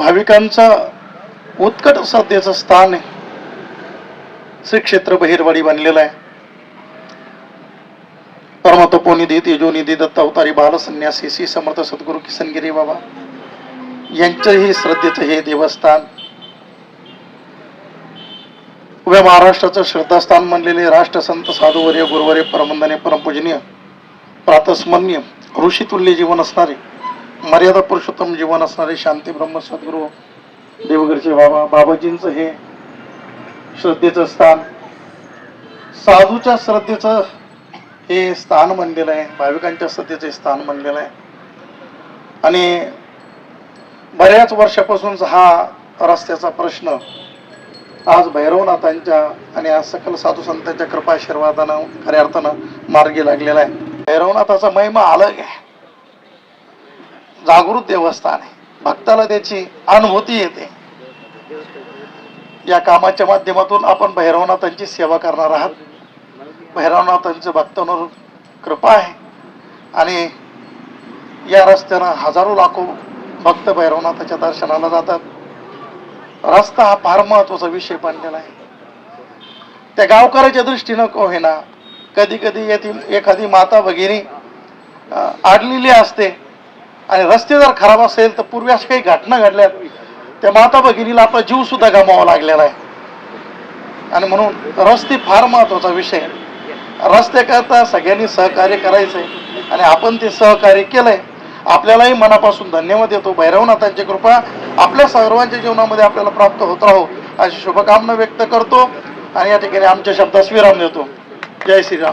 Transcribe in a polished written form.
भाविकांचा उत्कट श्रद्धेचं स्थान आहे. श्री क्षेत्र बहिरवाडी बनलेलं आहे. परमतपोनिधी तेजोनिधी दत्त अवतारी बालसन्यासी श्री समर्थ सद्गुरू किसनगिरी बाबा यांचंही श्रद्धेचं हे देवस्थान. उभ्या महाराष्ट्राचं श्रद्धास्थान म्हणलेले राष्ट्रसंत साधुवर्य गुरुवर्य परमंदने परमपूजनीय प्रातस्मरणीय ऋषितुल्य जीवन असणारे मर्यादा पुरुषोत्तम जीवन असणारे शांती ब्रह्म सद्गुरू देवगरचे बाबा बाबाजींचं हे श्रद्धेचं स्थान, साधूच्या श्रद्धेचं हे स्थान म्हणलेलं आहे. भाविकांच्या श्रद्धेचे स्थान म्हणलेलं आहे. आणि बऱ्याच वर्षापासून हा रस्त्याचा प्रश्न आज भैरवनाथांच्या आणि आज सकल साधू संतांच्या कृपा आशीर्वादानं खऱ्या अर्थानं मार्गी लागलेला आहे. भैरवनाथाचा महिमा अलग आहे. जागृत देवस्थान आहे. भक्ताला त्याची अनुभूती येते. या कामाच्या माध्यमातून आपण भैरवनाथांची सेवा करणार आहात. भैरवनाथांच्या भक्तांवर कृपा आहे आणि या रस्त्यानं हजारो लाखो भक्त भैरवनाथाच्या दर्शनाला जातात. रस्ता हा फार महत्वाचा विषय बनलेला आहे. त्या गावकऱ्याच्या दृष्टीनं का होईना कधी कधी एखादी माता भगिनी आडलेली असते आणि रस्ते जर खराब असेल तर पूर्वी अशा काही घटना घडल्या त्या माता भगिनीला आपला जीव सुद्धा गमावा लागलेला आहे. आणि म्हणून रस्ते फार महत्वाचा विषय. रस्त्याकरता सगळ्यांनी सहकार्य करायचंय आणि आपण ते सहकार्य केलंय. आपल्यालाही मनापासून धन्यवाद देतो. भैरवनाथांची कृपा आपल्या सर्वांच्या जीवनामध्ये आपल्याला प्राप्त होत राहो अशी शुभकामना व्यक्त करतो आणि या ठिकाणी आमच्या शब्दास विराम देतो. जय श्रीराम.